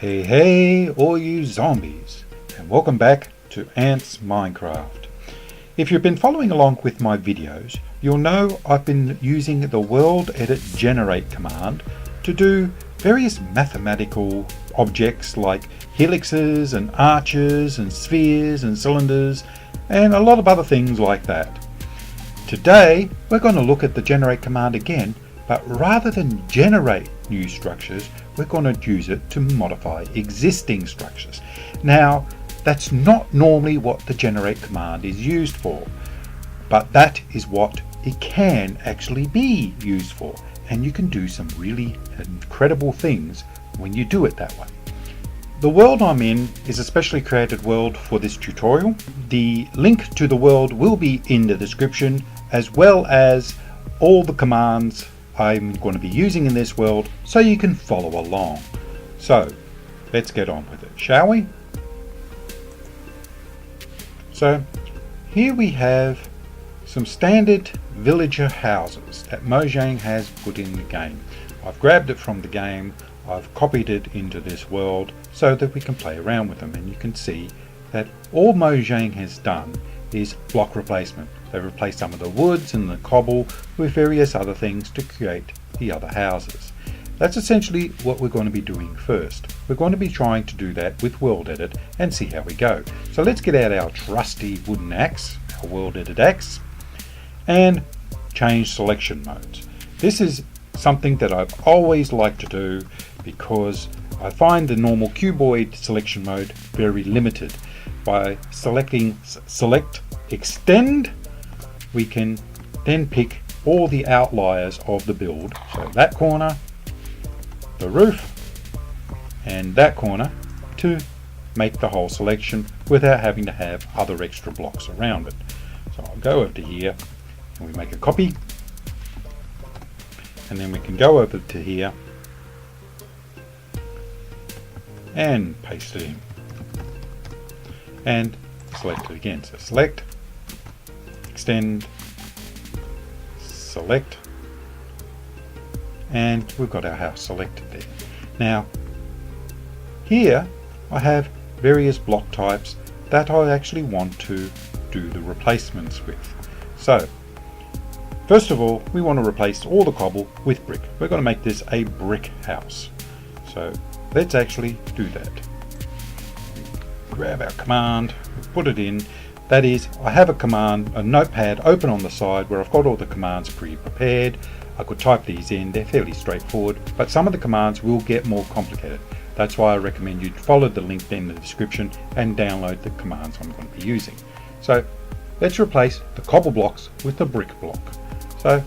Hey all you zombies, and welcome back to Ants Minecraft. If you've been following along with my videos, you'll know I've been using the world edit generate command to do various mathematical objects like helixes and arches and spheres and cylinders and a lot of other things like that. Today we're going to look at the generate command again, but rather than generate new structures, we're going to use it to modify existing structures. Now, that's not normally what the generate command is used for, but that is what it can actually be used for, and you can do some really incredible things when you do it that way. The world I'm in is a specially created world for this tutorial. The link to the world will be in the description, as well as all the commands I'm going to be using in this world, so you can follow along. So let's get on with it, shall we? So here we have some standard villager houses that Mojang has put in the game. I've grabbed it from the game, I've copied it into this world so that we can play around with them, and you can see that all Mojang has done is block replacement. They replaced some of the woods and the cobble with various other things to create the other houses. That's essentially what we're going to be doing first. We're going to be trying to do that with World Edit and see how we go. So let's get out our trusty wooden axe, our World Edit axe, and change selection modes. This is something that I've always liked to do because I find the normal cuboid selection mode very limited. By selecting select extend, we can then pick all the outliers of the build, so that corner, the roof, and that corner, to make the whole selection without having to have other extra blocks around it. So I'll go over to here and we make a copy, and then we can go over to here and paste it in and select it again. So select, extend, select, and we've got our house selected there. Now here I have various block types that I actually want to do the replacements with. So first of all, we want to replace all the cobble with brick. We're going to make this a brick house. So let's actually do that. Grab our command, put it in. That is, I have a command, a notepad open on the side where I've got all the commands pre-prepared. I could type these in, they're fairly straightforward, but some of the commands will get more complicated. That's why I recommend you follow the link in the description and download the commands I'm going to be using. So let's replace the cobble blocks with the brick block. So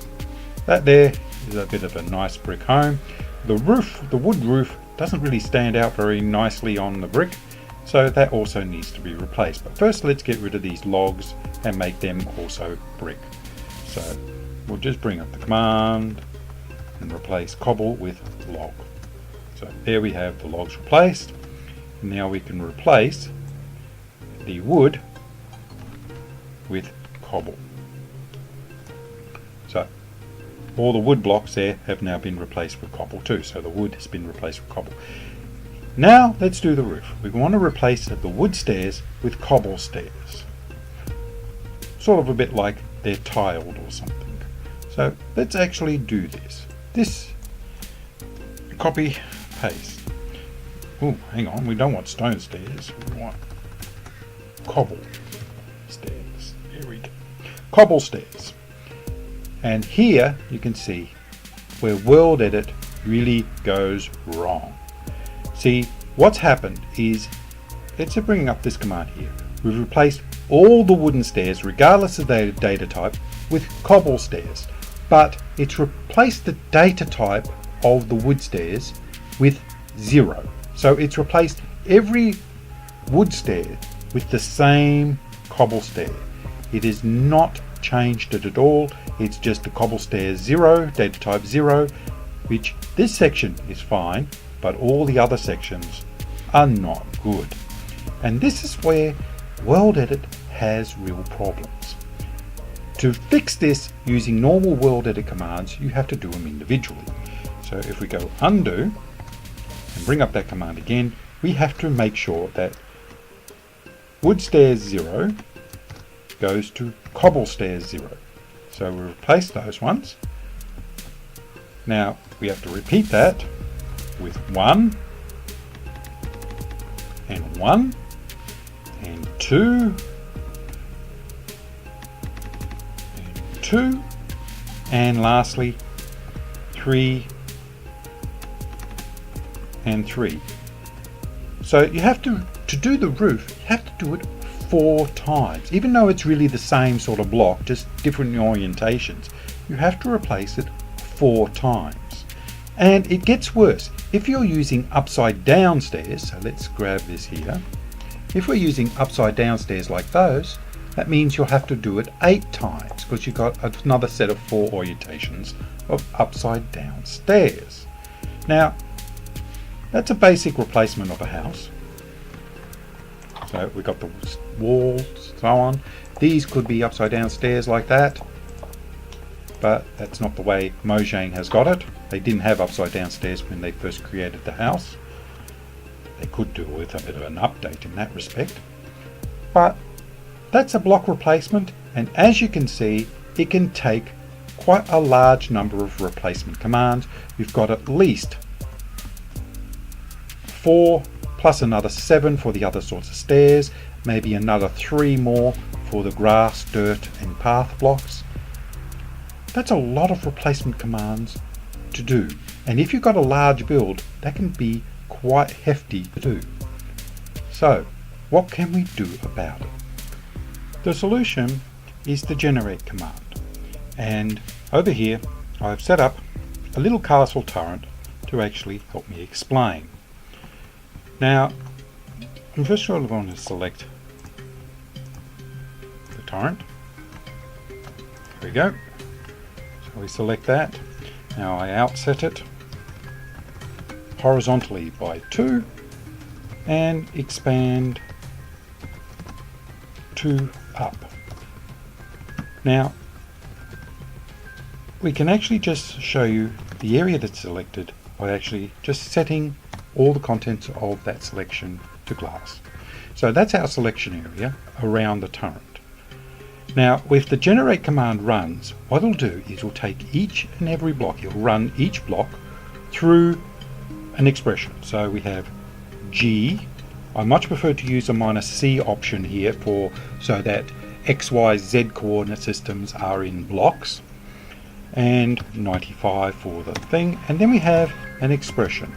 that there is a bit of a nice brick home. The roof, the wood roof, doesn't really stand out very nicely on the brick, so that also needs to be replaced. But first let's get rid of these logs and make them also brick. So we'll just bring up the command and replace cobble with log. So there we have the logs replaced. Now we can replace the wood with cobble. So all the wood blocks there have now been replaced with cobble too. So the wood has been replaced with cobble. Now let's do the roof. We want to replace the wood stairs with cobble stairs. Sort of a bit like they're tiled or something. So let's actually do this. This, copy, paste. Oh, hang on, we don't want stone stairs. We want cobble stairs. Here we go. Cobble stairs. And here you can see where World Edit really goes wrong. See, what's happened is, let's bring up this command here. We've replaced all the wooden stairs, regardless of the data type, with cobble stairs. But it's replaced the data type of the wood stairs with 0. So it's replaced every wood stair with the same cobble stair. It has not changed it at all. It's just the cobble stair 0, data type 0, which this section is fine, but all the other sections are not good. And this is where World Edit has real problems. To fix this using normal World Edit commands, you have to do them individually. So if we go undo and bring up that command again, we have to make sure that wood stairs 0 goes to cobble stairs 0. So we replace those ones. Now we have to repeat that with 1 and 1 and 2 and 2 and lastly 3 and 3. So you have to do the roof, you have to do it 4 times. Even though it's really the same sort of block, just different orientations, you have to replace it 4 times. And it gets worse. If you're using upside down stairs, so let's grab this here. If we're using upside down stairs like those, that means you'll have to do it 8 times because you've got another set of 4 orientations of upside down stairs. Now, that's a basic replacement of a house. So we've got the walls, so on. These could be upside down stairs like that, but that's not the way Mojang has got it. They didn't have upside down stairs when they first created the house. They could do with a bit of an update in that respect. But that's a block replacement, and as you can see, it can take quite a large number of replacement commands. You've got at least 4 plus another 7 for the other sorts of stairs, maybe another 3 more for the grass, dirt and path blocks. That's a lot of replacement commands to do, and if you've got a large build, that can be quite hefty to do. So what can we do about it? The solution is the generate command, and over here I've set up a little castle turret to actually help me explain. Now, I'm first of all going to select the torrent. There we go. So we select that. Now I outset it horizontally by 2 and expand 2 up. Now we can actually just show you the area that's selected by actually just setting all the contents of that selection to glass. So that's our selection area around the turret. Now if the generate command runs, what it'll do is it'll take each and every block, it'll run each block through an expression. So we have G. I much prefer to use a -C option here so that X, Y, Z coordinate systems are in blocks, and 95 for the thing, and then we have an expression.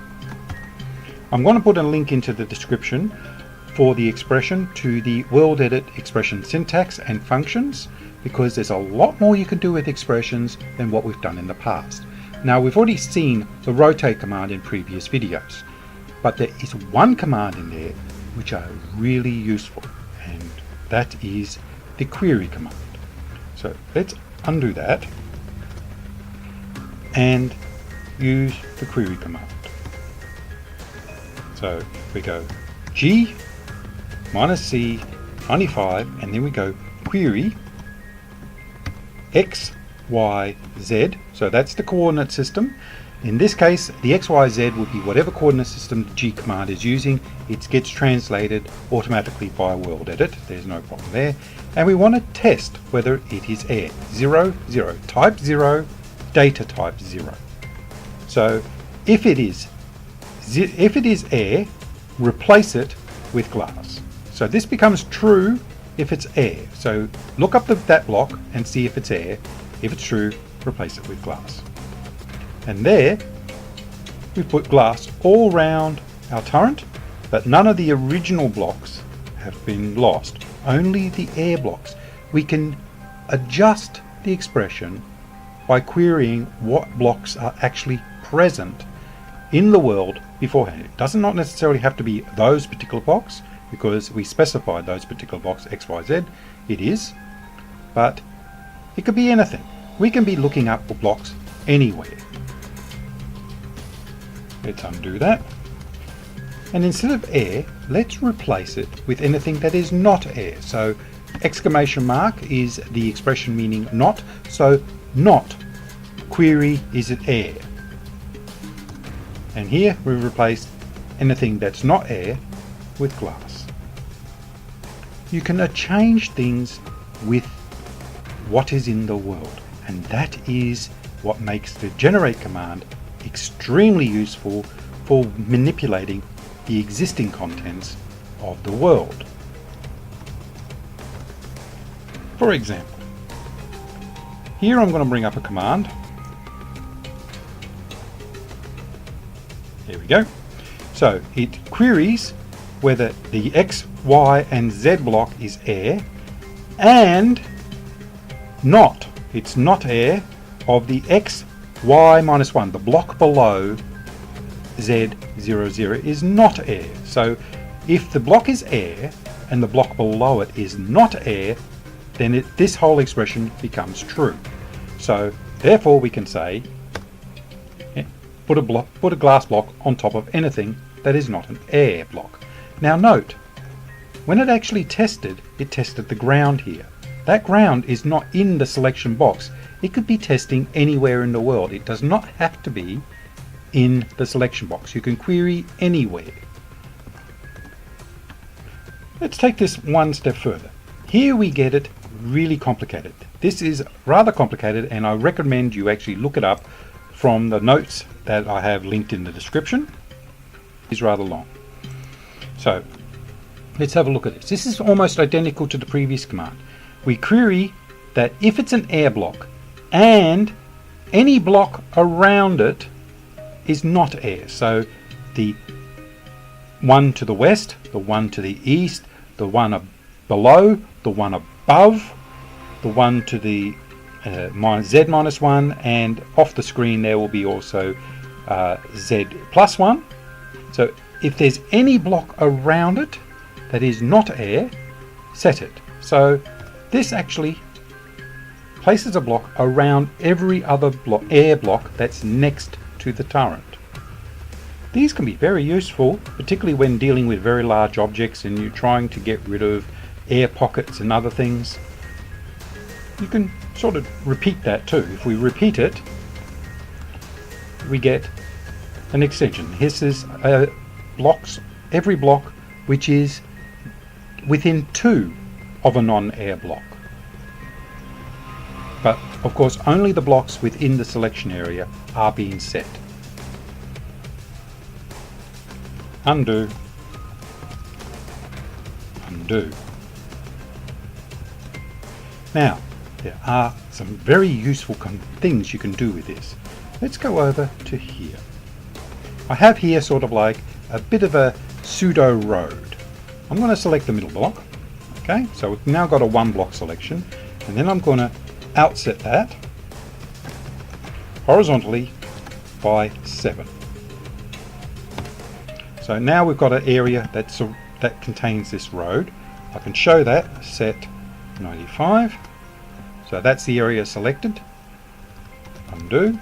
I'm going to put a link into the description for the expression to the WorldEdit expression syntax and functions, because there's a lot more you can do with expressions than what we've done in the past. Now we've already seen the rotate command in previous videos, but there is one command in there which are really useful, and that is the query command. So let's undo that and use the query command. So we go G -C 95, and then we go query X, Y, Z. So that's the coordinate system. In this case, the X, Y, Z would be whatever coordinate system the G command is using. It gets translated automatically by WorldEdit. There's no problem there. And we want to test whether it is air. 0, 0, type 0, data type 0. So if it is air, replace it with glass. So this becomes true if it's air. So look up that block and see if it's air. If it's true, replace it with glass. And there we put glass all round our turret, but none of the original blocks have been lost, only the air blocks. We can adjust the expression by querying what blocks are actually present in the world beforehand. It does not necessarily have to be those particular blocks, because we specified those particular blocks X, Y, Z. It is, but it could be anything. We can be looking up for blocks anywhere. Let's undo that, and instead of air, let's replace it with anything that is not air. So exclamation mark is the expression meaning not, so not query is it air. And here we've replaced anything that's not air with glass. You can change things with what is in the world, and that is what makes the generate command extremely useful for manipulating the existing contents of the world. For example, here I'm going to bring up a command. There we go. So it queries whether the X, Y and Z block is air and it's not air of the X, Y -1, the block below Z00 is not air. So if the block is air and the block below it is not air, then this whole expression becomes true. So therefore we can say put a glass block on top of anything that is not an air block. Now note, when it actually tested, it tested the ground here. That ground is not in the selection box. It could be testing anywhere in the world. It does not have to be in the selection box. You can query anywhere. Let's take this one step further. Here we get it really complicated. This is rather complicated, and I recommend you actually look it up from the notes that I have linked in the description. It's rather long. So let's have a look at this. This is almost identical to the previous command. We query that if it's an air block and any block around it is not air, so the one to the west, the one to the east, the one below, the one above, the one to the Z-1, and off the screen there will be also Z+1. So if there's any block around it that is not air, set it. So this actually places a block around every other air block that's next to the turret. These can be very useful, particularly when dealing with very large objects and you're trying to get rid of air pockets and other things. You can sort of repeat that too. If we repeat it, we get an extension. This is blocks, every block which is within 2 of a non-air block. But of course only the blocks within the selection area are being set. Undo, undo. Now there are some very useful things you can do with this. Let's go over to here. I have here sort of like a bit of a pseudo road. I'm going to select the middle block. Okay, so we've now got a 1 block selection, and then I'm going to outset that horizontally by 7. So now we've got an area that contains this road. I can show that, set 95. So that's the area selected. Undo.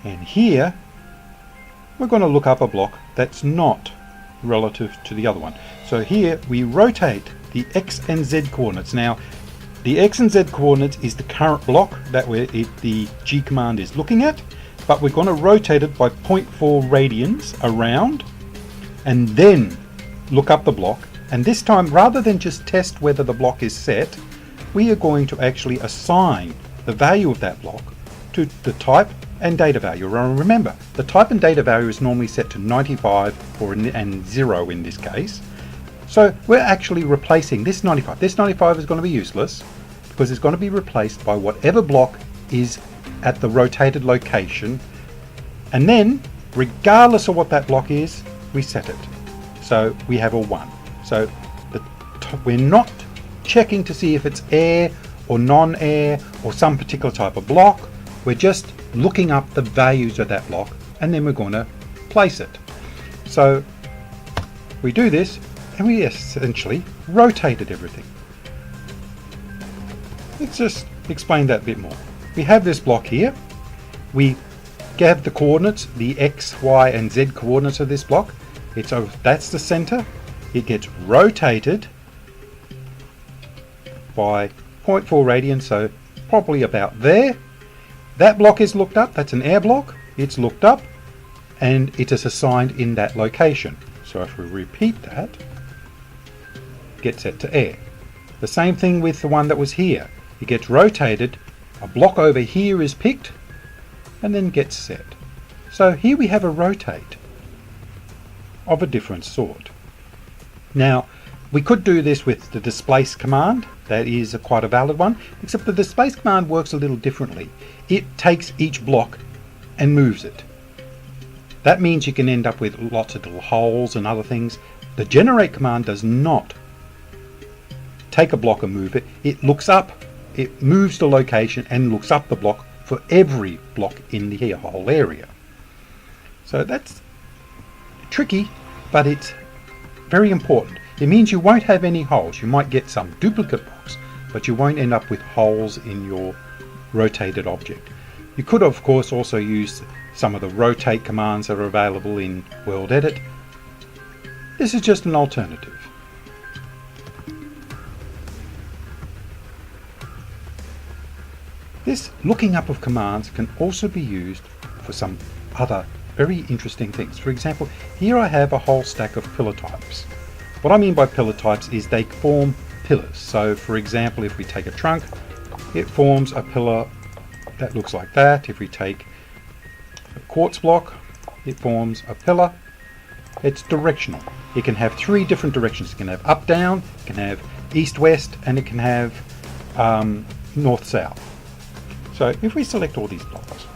And here we're going to look up a block that's not relative to the other one. So here we rotate the X and Z coordinates. Now the X and Z coordinates is the current block that the G command is looking at, but we're going to rotate it by 0.4 radians around and then look up the block. And this time, rather than just test whether the block is set, we are going to actually assign the value of that block to the type and data value. Remember, the type and data value is normally set to 95 and 0 in this case. So we're actually replacing this 95. This 95 is going to be useless because it's going to be replaced by whatever block is at the rotated location, and then regardless of what that block is, we set it. So we have a 1. So we're not checking to see if it's air or non-air or some particular type of block. We're just looking up the values of that block, and then we're going to place it. So we do this and we essentially rotated everything. Let's just explain that a bit more. We have this block here. We have the coordinates, the X, Y and Z coordinates of this block. That's the center. It gets rotated by 0.4 radians, so probably about there. That block is looked up. That's an air block. It's looked up. and it is assigned in that location. So if we repeat that, it gets set to air. The same thing with the one that was here. It gets rotated, a block over here is picked, and then gets set. So here we have a rotate of a different sort. Now, we could do this with the displace command. That is quite a valid one, except the displace command works a little differently. It takes each block and moves it. That means you can end up with lots of little holes and other things. The generate command does not take a block and move it. It looks up, it moves the location and looks up the block for every block in the whole area. So that's tricky, but it's very important. It means you won't have any holes. You might get some duplicate blocks, but you won't end up with holes in your rotated object. You could of course also use some of the rotate commands that are available in World Edit. This is just an alternative. This looking up of commands can also be used for some other very interesting things. For example, here I have a whole stack of pillar types. What I mean by pillar types is they form pillars. So for example, if we take a trunk, it forms a pillar that looks like that. If we take a quartz block, it forms a pillar. It's directional. It can have three different directions. It can have up down, it can have east west, and it can have north south. So if we select all these blocks,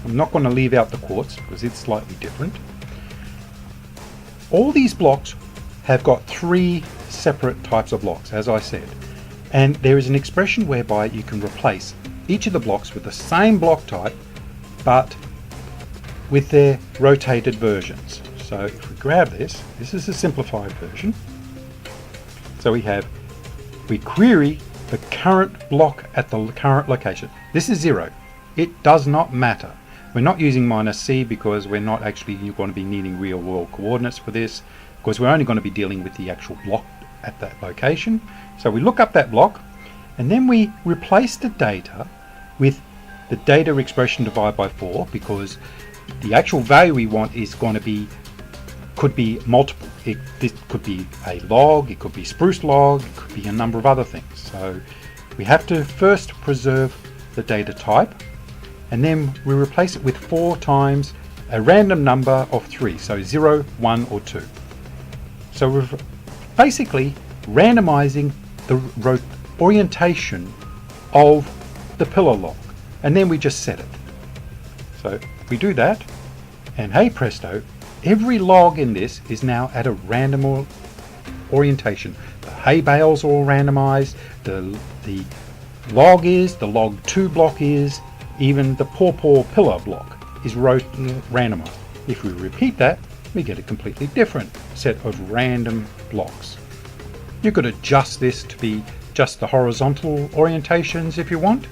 I'm not going to leave out the quartz because it's slightly different. All these blocks have got three separate types of blocks, as I said, and there is an expression whereby you can replace each of the blocks with the same block type but with their rotated versions. So if we grab this is a simplified version. So we query the current block at the current location. This is 0. It does not matter. We're not using -c because we're not actually going to be needing real world coordinates for this, because we're only going to be dealing with the actual block at that location. So we look up that block and then we replace the data with the data expression divided by 4, because the actual value we want is going to be, could be multiple. This could be a log, it could be spruce log, it could be a number of other things. So we have to first preserve the data type, and then we replace it with 4 times a random number of 3, so 0, 1 or 2. So we're basically randomizing the orientation of the pillar log, and then we just set it. So we do that, and hey presto, every log in this is now at a random orientation. The hay bales are all randomized, the log 2 block is, even the pawpaw pillar block is randomized. If we repeat that, we get a completely different set of random blocks. You could adjust this to be just the horizontal orientations if you want,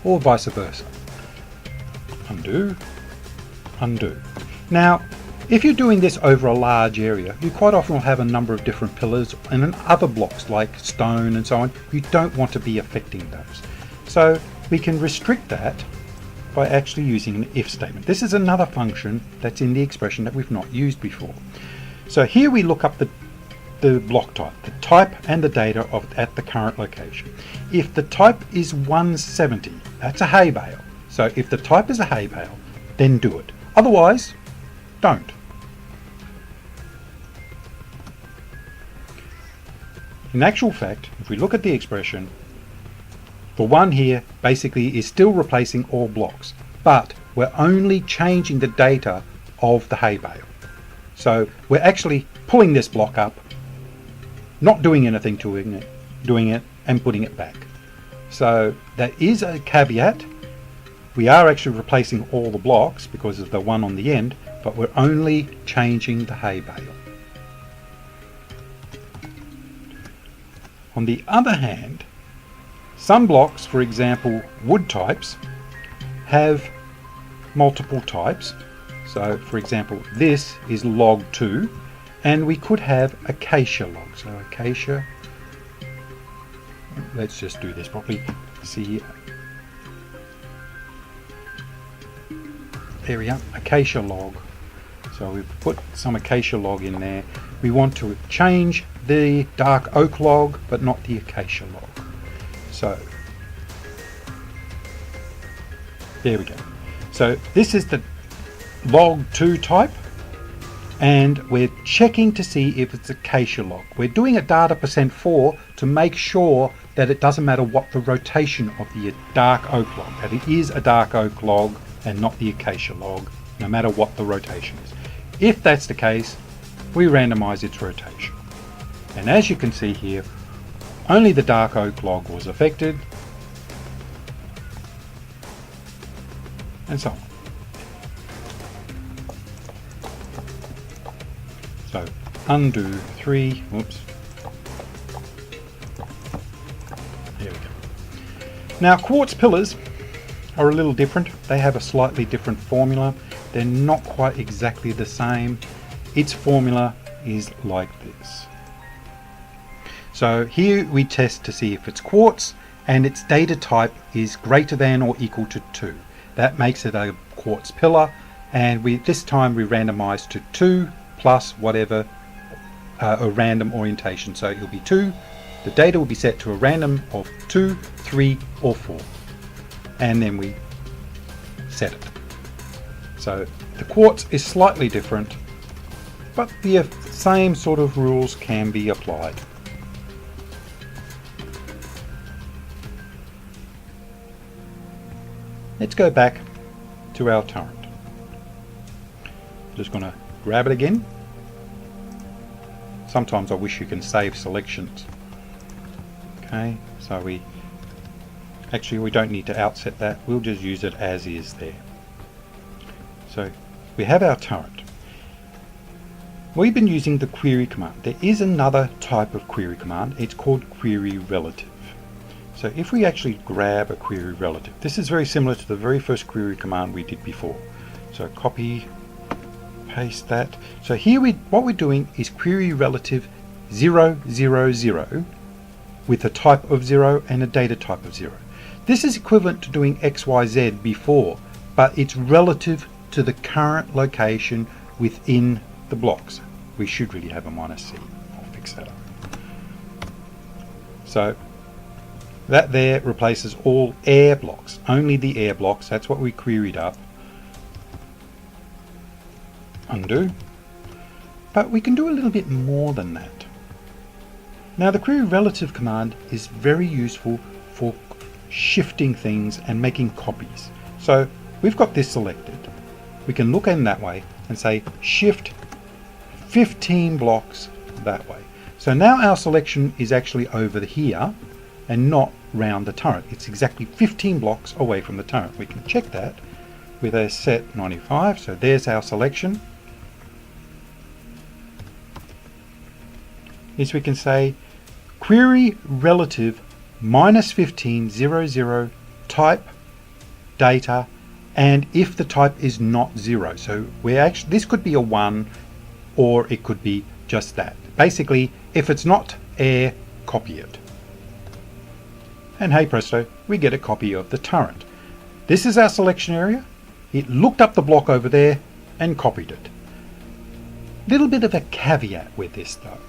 or vice versa. Undo, undo. Now, if you're doing this over a large area, you quite often will have a number of different pillars and then other blocks like stone and so on. You don't want to be affecting those. So we can restrict that by actually using an if statement. This is another function that's in the expression that we've not used before. So here we look up the block type, the type and the data at the current location. If the type is 170, that's a hay bale. So if the type is a hay bale, then do it. Otherwise, don't. In actual fact, if we look at the expression, the one here basically is still replacing all blocks, but we're only changing the data of the hay bale. So we're actually pulling this block up, not doing anything to it, doing it and putting it back. So that is a caveat. We are actually replacing all the blocks because of the one on the end, but we're only changing the hay bale. On the other hand, some blocks, for example wood types, have multiple types. So for example, this is log 2, and we could have acacia log. So acacia, let's just do this properly. See, there we go, acacia log. So we've put some acacia log in there. We want to change the dark oak log, but not the acacia log. So there we go. So this is the log 2 type, and we're checking to see if it's acacia log. We're doing a data %4 to make sure that it doesn't matter what the rotation of the dark oak log, that it is a dark oak log and not the acacia log, no matter what the rotation is. If that's the case, we randomize its rotation. And as you can see here, only the dark oak log was affected, and so on. So undo 3, whoops. There we go. Now quartz pillars are a little different. They have a slightly different formula. They're not quite exactly the same. Its formula is like this. So here we test to see if it's quartz and its data type is greater than or equal to 2. That makes it a quartz pillar, and this time we randomize to 2 plus whatever a random orientation. So it'll be 2. The data will be set to a random of 2, 3 or 4, and then we set it. So the quartz is slightly different, but the same sort of rules can be applied. Let's go back to our turret. Just going to grab it again. Sometimes I wish you can save selections. Okay, so we don't need to outset that. We'll just use it as is there. So we have our turret. We've been using the query command. There is another type of query command. It's called query relative. So if we actually grab a query relative, this is very similar to the very first query command we did before. So copy, paste that. So here what we're doing is query relative 0, 0, 0 with a type of 0 and a data type of 0. This is equivalent to doing XYZ before, but it's relative to the current location within the blocks. We should really have a -c. I'll fix that up. So that there replaces all air blocks, only the air blocks. That's what we queried up. Undo. But we can do a little bit more than that. Now the query relative command is very useful for shifting things and making copies. So we've got this selected. We can look in that way and say shift 15 blocks that way. So now our selection is actually over here and not round the turret. It's exactly 15 blocks away from the turret. We can check that with a set 95. So there's our selection. Is we can say query relative -15 0 0 type data, and if the type is not 0. So this could be a 1 or it could be just that. Basically, if it's not air, copy it. And hey presto, we get a copy of the turret. This is our selection area. It looked up the block over there and copied it. Little bit of a caveat with this though.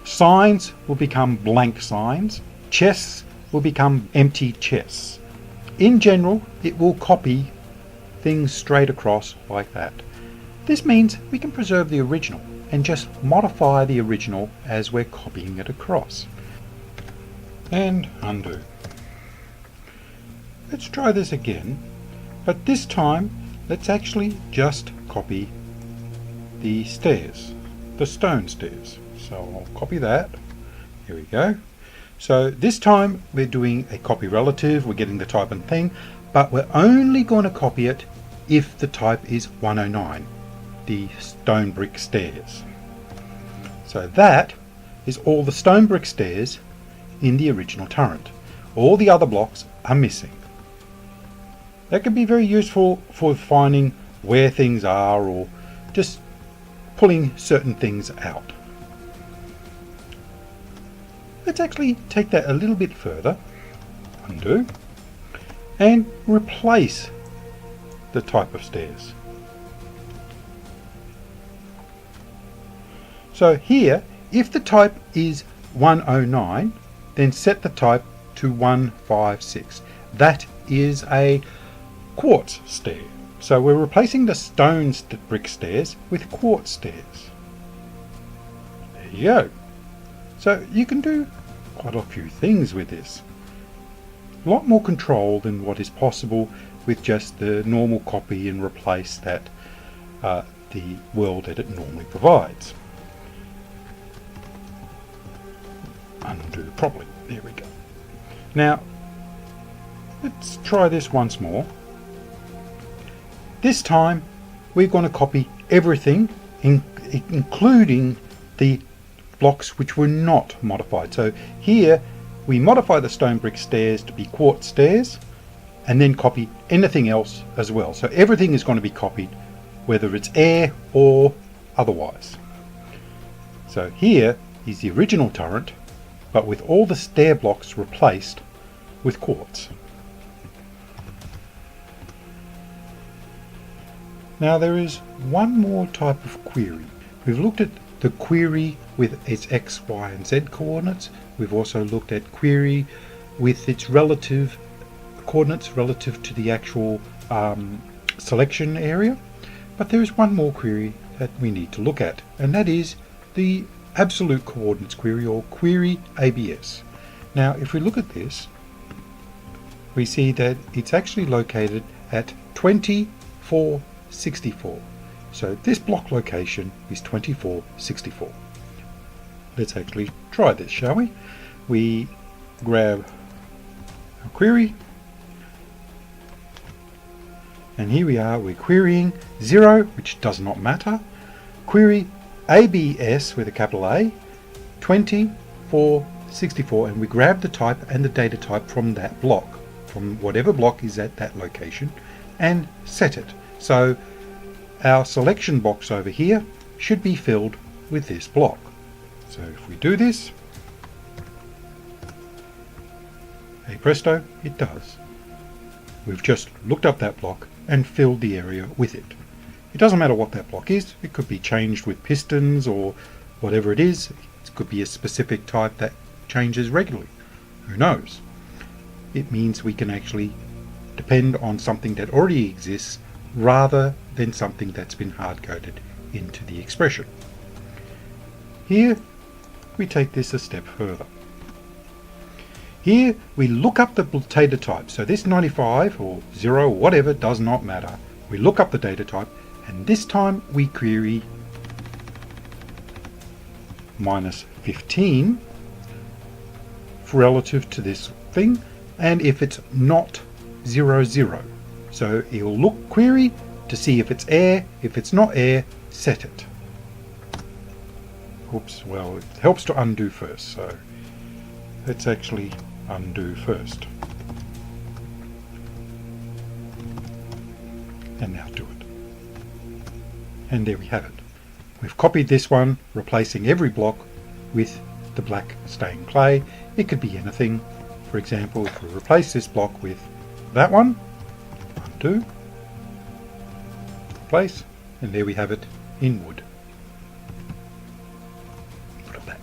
Signs will become blank signs. Chests will become empty chests. In general, it will copy things straight across like that. This means we can preserve the original and just modify the original as we're copying it across. And undo. Let's try this again, but this time let's actually just copy the stairs, the stone stairs. So I'll copy that. Here we go. So this time we're doing a copy relative, we're getting the type and thing, but we're only going to copy it if the type is 109, the stone brick stairs. So that is all the stone brick stairs in the original turret. All the other blocks are missing. That can be very useful for finding where things are or just pulling certain things out. Let's actually take that a little bit further, undo, and replace the type of stairs. So here, if the type is 109, then set the type to 156. That is a quartz stair. So we're replacing the stone brick stairs with quartz stairs. There you go. So you can do quite a few things with this. A lot more control than what is possible with just the normal copy and replace that the world edit normally provides. Undo properly. There we go. Now let's try this once more. This time we're going to copy everything, including the blocks which were not modified. So here we modify the stone brick stairs to be quartz stairs, and then copy anything else as well. So everything is going to be copied, whether it's air or otherwise. So here is the original turret, but with all the stair blocks replaced with quartz. Now there is one more type of query. We've looked at the query with its X, Y and Z coordinates. We've also looked at query with its relative coordinates relative to the actual selection area. But there is one more query that we need to look at, and that is the absolute coordinates query, or query ABS. Now if we look at this, we see that it's actually located at 2464. So this block location is 2464. Let's actually try this, shall we? We grab our query, and here we are, we're querying 0, which does not matter. Query ABS with a capital A, 2464, and we grab the type and the data type from that block, from whatever block is at that location, and set it. So our selection box over here should be filled with this block. So if we do this, hey presto, it does. We've just looked up that block and filled the area with it. It doesn't matter what that block is. It could be changed with pistons or whatever it is. It could be a specific type that changes regularly. Who knows? It means we can actually depend on something that already exists rather than something that's been hard-coded into the expression. Here we take this a step further. Here we look up the data type. So this 95 or 0 or whatever does not matter. We look up the data type, and this time we query -15 relative to this thing, and if it's not 00. So it'll look query to see if it's air. If it's not air, set it. Oops, well, it helps to undo first, so let's actually undo first. And now do it. And there we have it. We've copied this one, replacing every block with the black stained clay. It could be anything. For example, if we replace this block with that one, undo, replace, and there we have it in wood. Put it back.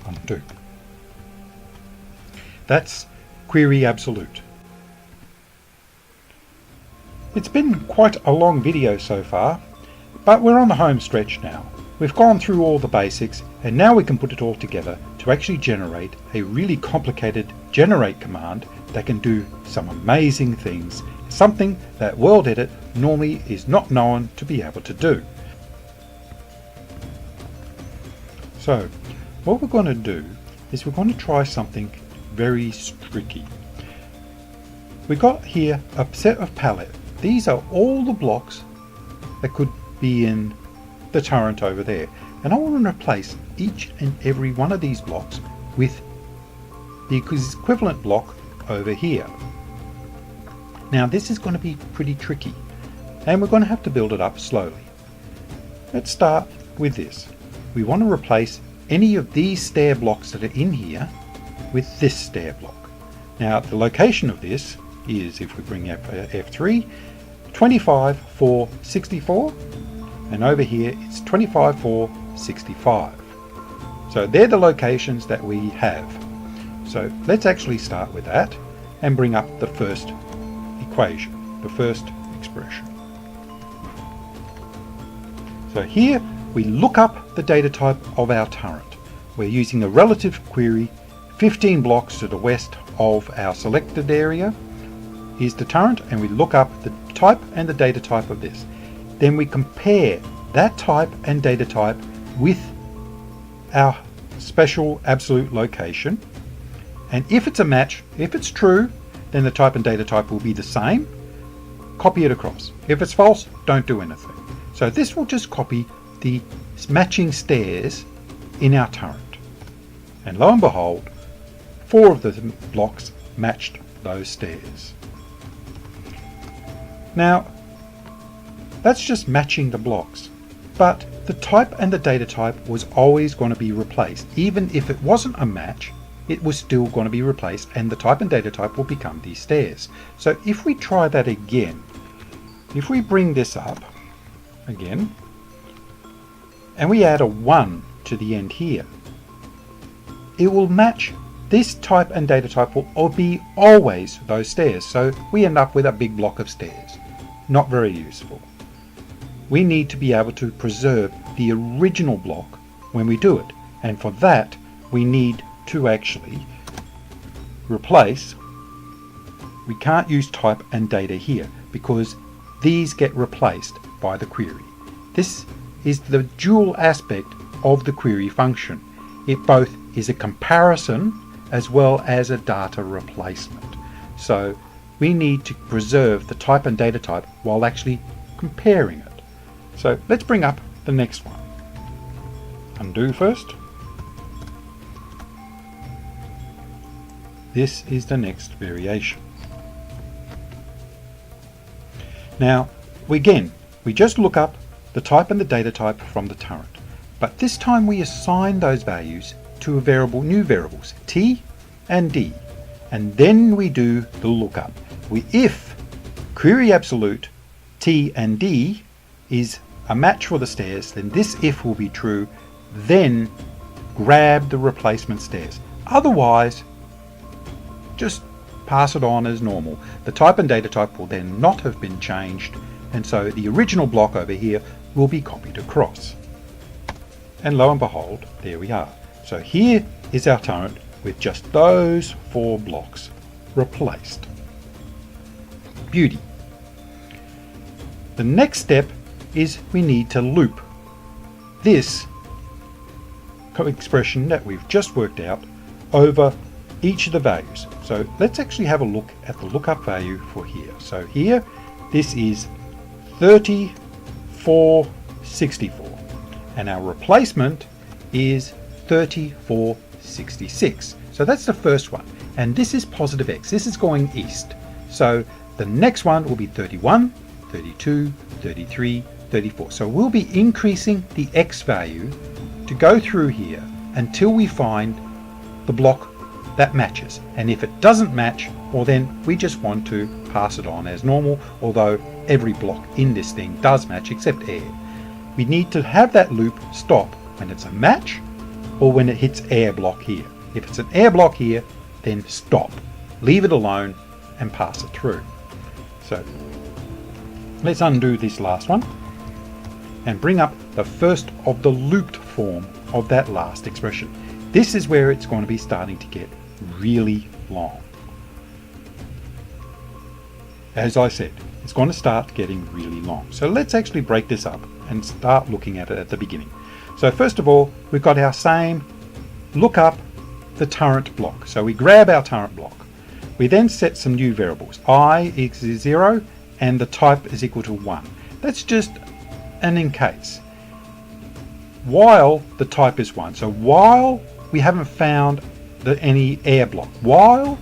Undo. That's query absolute. It's been quite a long video so far, but we're on the home stretch now. We've gone through all the basics, and now we can put it all together to actually generate a really complicated generate command that can do some amazing things, something that World Edit normally is not known to be able to do. So what we're going to do is we're going to try something very tricky. We got here a set of palette. These are all the blocks that could be in the turret over there, and I want to replace each and every one of these blocks with the equivalent block over here. Now this is going to be pretty tricky, and we're going to have to build it up slowly. Let's start with this. We want to replace any of these stair blocks that are in here with this stair block. Now the location of this is, if we bring up F3, 25, 4, 64, and over here it's 25, 4, 65. So they're the locations that we have. So let's actually start with that and bring up the first equation, the first expression. So here we look up the data type of our turret. We're using a relative query. 15 blocks to the west of our selected area is the turret, and we look up the type and the data type of this. Then we compare that type and data type with our special absolute location, and if it's a match, if it's true, then the type and data type will be the same. Copy it across. If it's false, don't do anything. So this will just copy the matching stairs in our turret, and lo and behold, 4 of the blocks matched those stairs. Now that's just matching the blocks, but the type and the data type was always going to be replaced. Even if it wasn't a match, it was still going to be replaced, and the type and data type will become these stairs. So if we try that again, if we bring this up again and we add a 1 to the end here, it will match. This type and data type will be always those stairs, so we end up with a big block of stairs. Not very useful. We need to be able to preserve the original block when we do it, and for that we need to actually replace. We can't use type and data here because these get replaced by the query. This is the dual aspect of the query function. It both is a comparison as well as a data replacement. So we need to preserve the type and data type while actually comparing it. So let's bring up the next one. Undo first. This is the next variation. Now we just look up the type and the data type from the turret, but this time we assign those values to new variables t and d, and then we do the lookup. If query absolute t and d is a match for the stairs, then this if will be true, then grab the replacement stairs. Otherwise, just pass it on as normal. The type and data type will then not have been changed, and so the original block over here will be copied across. And lo and behold, there we are. So here is our turret with just those 4 blocks replaced. Beauty. The next step is we need to loop this expression that we've just worked out over each of the values. So let's actually have a look at the lookup value for here. So here, this is 3464, and our replacement is 3466. So that's the first one, and this is positive x. This is going east. So the next one will be 31, 32, 33, 34. So we'll be increasing the x value to go through here until we find the block that matches. And if it doesn't match, well then we just want to pass it on as normal, although every block in this thing does match except air. We need to have that loop stop when it's a match or when it hits air block here. If it's an air block here, then stop, leave it alone and pass it through. So let's undo this last one and bring up the first of the looped form of that last expression. This is where it's going to be starting to get really long. As I said, it's going to start getting really long. So let's actually break this up and start looking at it at the beginning. So first of all, we've got our same look up the turret block. So we grab our turret block. We then set some new variables. I is 0 and the type is equal to 1. That's just an in case. While the type is 1. So while we haven't found any air block, while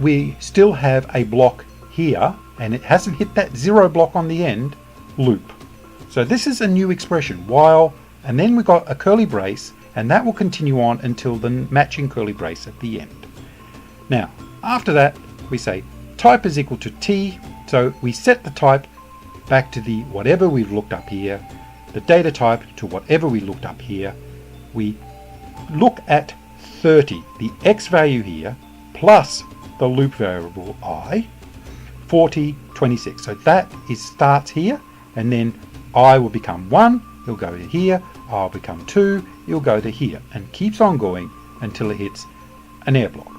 we still have a block here and it hasn't hit that 0 block on the end, loop. So this is a new expression, while, and then we've got a curly brace, and that will continue on until the matching curly brace at the end. Now, after that, we say type is equal to t, so we set the type back to the whatever we've looked up here, the data type to whatever we looked up here. We look at 30, the x value here, plus the loop variable I, 40, 26. So that starts here, and then I will become 1, it'll go to here, I will become 2, it'll go to here, and keeps on going until it hits an air block.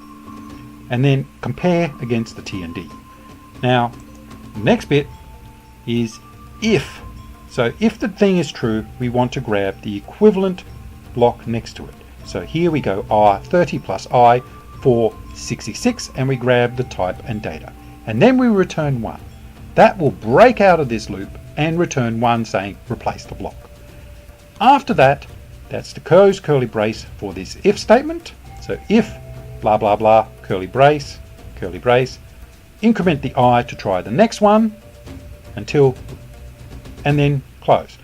And then compare against the T and D. Now, the next bit is if. So if the thing is true, we want to grab the equivalent block next to it. So here we go, I30 plus I4, 66, and we grab the type and data. And then we return 1. That will break out of this loop and return 1 saying replace the block. After that, that's the close curly brace for this if statement. So if blah blah blah, curly brace, increment the I to try the next one until, and then close.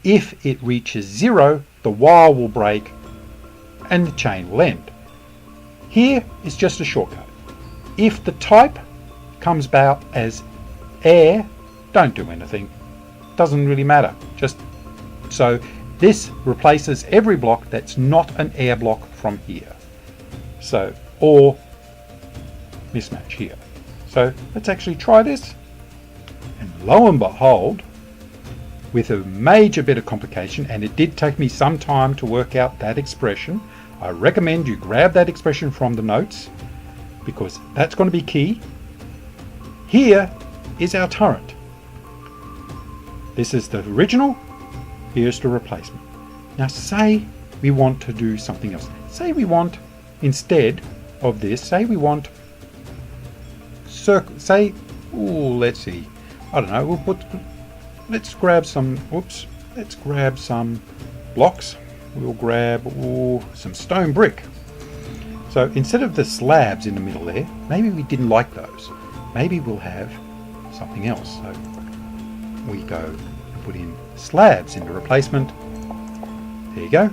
If it reaches 0, the while will break and the chain will end. Here is just a shortcut. If the type comes about as air, don't do anything. Doesn't really matter. Just so this replaces every block that's not an air block from here. So, or mismatch here. So let's actually try this. And lo and behold, with a major bit of complication, and it did take me some time to work out that expression, I recommend you grab that expression from the notes because that's going to be key. Here is our turret. This is the original, here's the replacement. Now say we want to do something else. Say we want, instead of this, say we want circle, say, let's see, I don't know, let's grab some blocks. We'll grab some stone brick. So instead of the slabs in the middle there, maybe we didn't like those. Maybe we'll have something else. So we go and put in slabs in the replacement. There you go.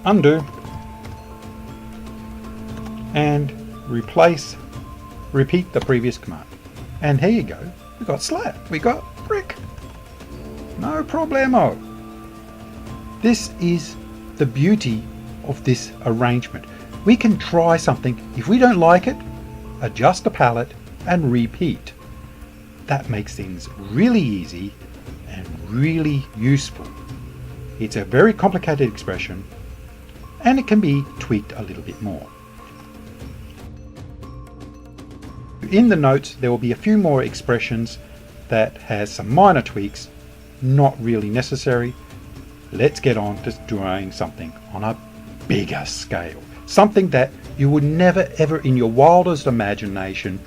Undo. And repeat the previous command. And here you go. We got slab. We got brick. No problemo. This is the beauty of this arrangement. We can try something. If we don't like it, adjust the palette and repeat. That makes things really easy and really useful. It's a very complicated expression and it can be tweaked a little bit more. In the notes there will be a few more expressions that has some minor tweaks, not really necessary. Let's get on to drawing something on a bigger scale. Something that you would never ever in your wildest imagination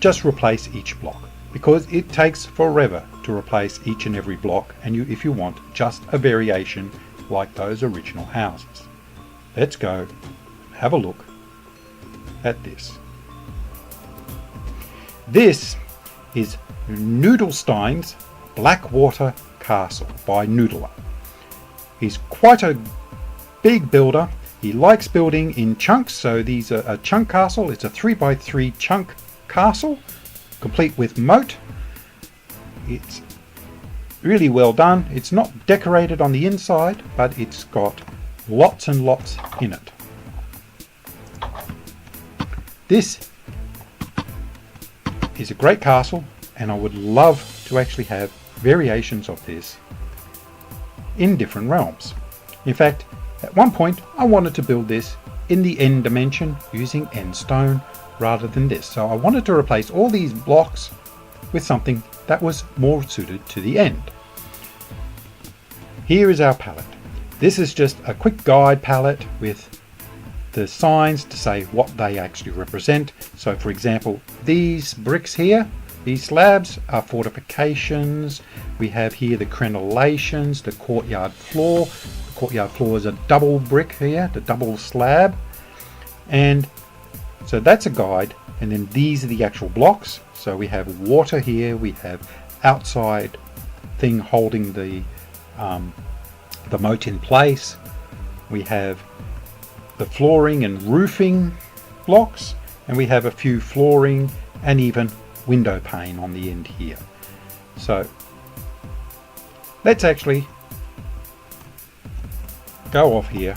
just replace each block, because it takes forever to replace each and every block, and if you want just a variation like those original houses. Let's go have a look at this. This is Noodlestein's Blackwater Castle by Noodler. He's quite a big builder. He likes building in chunks, so these are a chunk castle. It's a 3x3 chunk castle, complete with moat. It's really well done. It's not decorated on the inside, but it's got lots and lots in it. This is a great castle, and I would love to actually have variations of this in different realms. In fact, at one point I wanted to build this in the end dimension using end stone rather than this. So I wanted to replace all these blocks with something that was more suited to the end. Here is our palette. This is just a quick guide palette with the signs to say what they actually represent. So for example, these bricks here, these slabs are fortifications. We have here the crenellations, the courtyard floor. The courtyard floor is a double brick here, the double slab. And so that's a guide. And then these are the actual blocks. So we have water here, we have outside thing holding the moat in place. We have the flooring and roofing blocks. and we have a few flooring and even window pane on the end here. So let's actually go off here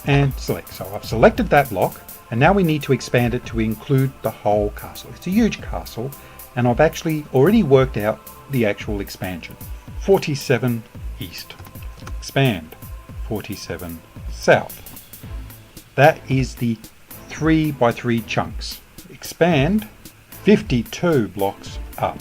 and select. So I've selected that block, and now we need to expand it to include the whole castle. It's a huge castle, and I've actually already worked out the actual expansion. 47 east. Expand. 47 south. That is the 3 by 3 chunks. Expand 52 blocks up.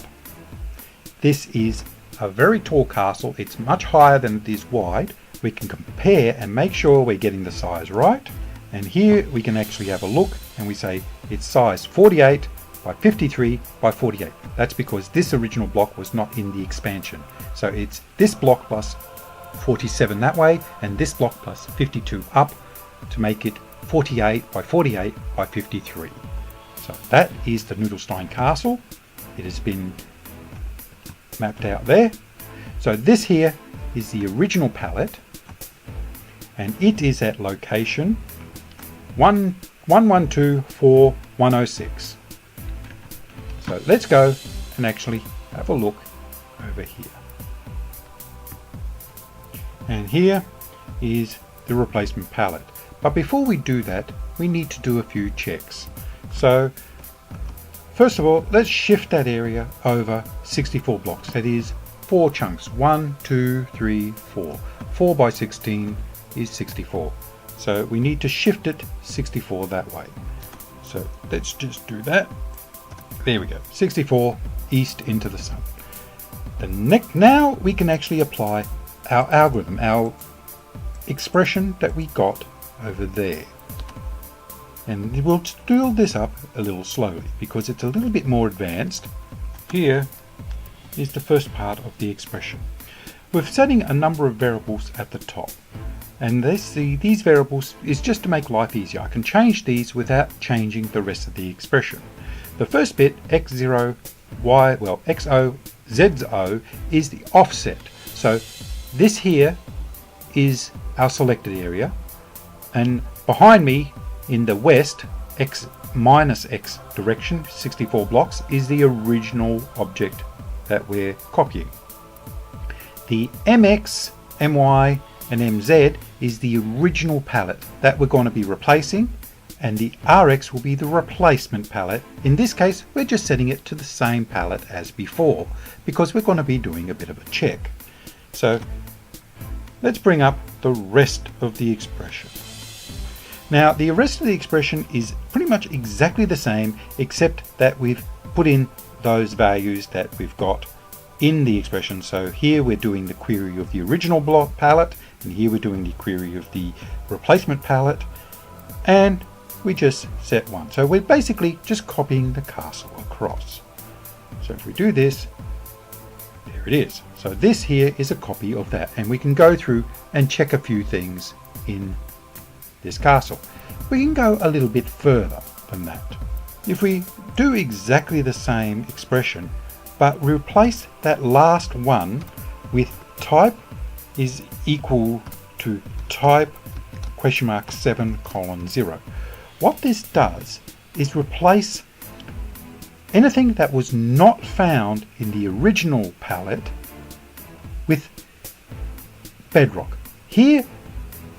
This is a very tall castle. It's much higher than it is wide. We can compare and make sure we're getting the size right. And here we can actually have a look, and we say it's size 48 by 53 by 48. That's because this original block was not in the expansion. So it's this block plus 47 that way, and this block plus 52 up to make it 48 by 48 by 53. So that is the Noodlestein Castle. It has been mapped out there. So this here is the original palette, and it is at location 1124-106. So let's go and actually have a look over here. And here is the replacement palette. But before we do that, we need to do a few checks. So first of all, let's shift that area over 64 blocks. That is 4 chunks. 1, 2, 3, 4. 4 by 16 is 64. So we need to shift it 64 that way. So let's just do that. There we go. 64 east into the sun. Now we can actually apply our algorithm, our expression that we got over there. And we'll do this up a little slowly because it's a little bit more advanced. Here is the first part of the expression. We're setting a number of variables at the top, and these variables is just to make life easier. I can change these without changing the rest of the expression. The first bit, x0, y, well, xo, zo, is the offset. So this here is our selected area, and behind me in the west, x minus x direction, 64 blocks, is the original object that we're copying. The mx, my, and mz is the original palette that we're going to be replacing, and the Rx will be the replacement palette. In this case, we're just setting it to the same palette as before because we're going to be doing a bit of a check. So let's bring up the rest of the expression. Now the rest of the expression is pretty much exactly the same, except that we've put in those values that we've got in the expression. So here we're doing the query of the original block palette, and here we're doing the query of the replacement palette, and we just set one. So we're basically just copying the castle across. So if we do this, there it is. So this here is a copy of that, and we can go through and check a few things in this castle. We can go a little bit further than that. If we do exactly the same expression, but replace that last one with type is equal to type $7:0. What this does is replace anything that was not found in the original palette with bedrock. Here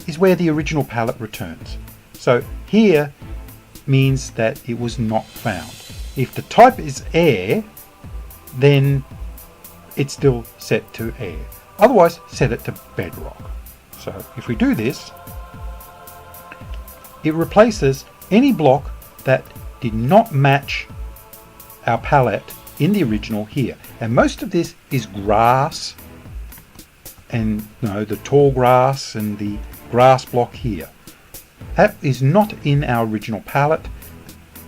is where the original palette returns. So here means that it was not found. If the type is air, then it's still set to air. Otherwise, set it to bedrock. So if we do this, it replaces any block that did not match our palette in the original here. And most of this is grass, and the tall grass and the grass block here. That is not in our original palette.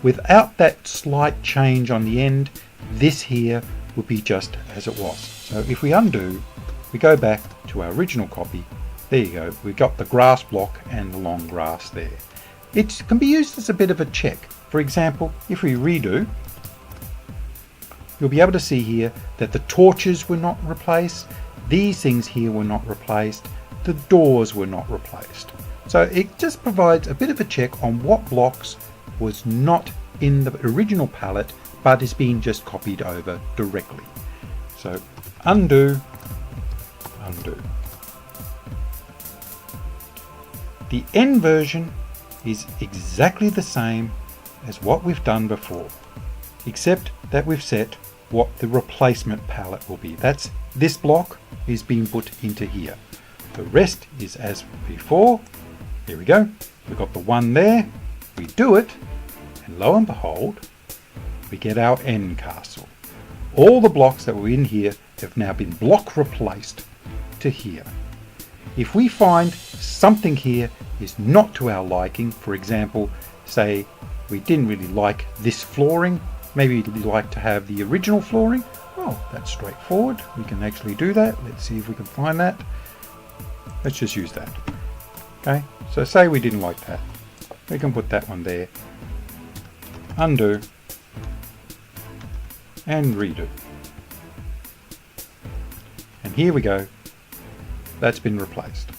Without that slight change on the end, this here would be just as it was. So if we undo, we go back to our original copy. There you go. We've got the grass block and the long grass there. It can be used as a bit of a check. For example, if we redo, you'll be able to see here that the torches were not replaced. These things here were not replaced. The doors were not replaced. So it just provides a bit of a check on what blocks was not in the original palette, but is being just copied over directly. So undo, undo. The end version is exactly the same as what we've done before, except that we've set what the replacement palette will be. That's this block is being put into here. The rest is as before. Here we go. We've got the one there. We do it, and lo and behold, we get our end castle. All the blocks that were in here have now been block replaced to here. If we find something here is not to our liking, for example, say we didn't really like this flooring, maybe we'd like to have the original flooring, well, that's straightforward. We can actually do that. Let's see if we can find that. Let's just use that. Okay, so say we didn't like that. We can put that one there, undo, and redo. And here we go. That's been replaced.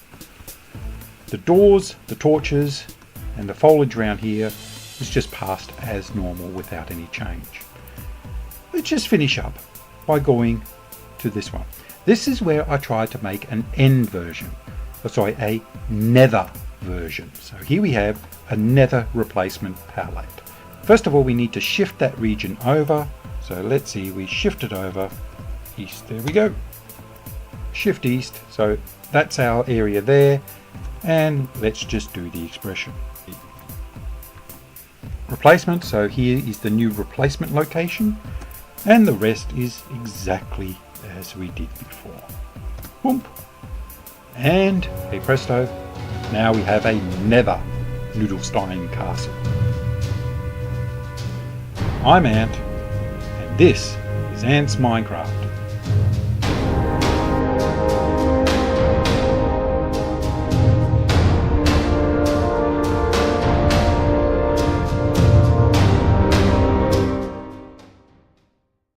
The doors, the torches, and the foliage around here is just passed as normal without any change. Let's just finish up by going to this one. This is where I tried to make an end version. Sorry, a nether version. So here we have a nether replacement palette. First of all, we need to shift that region over. So let's see, we shift it over east. There we go. Shift east. So that's our area there. And let's just do the expression. Replacement. So here is the new replacement location. And the rest is exactly as we did before. Boom. And hey presto, now we have a nether Noodlestein castle. I'm Ant, and this is Ant's Minecraft.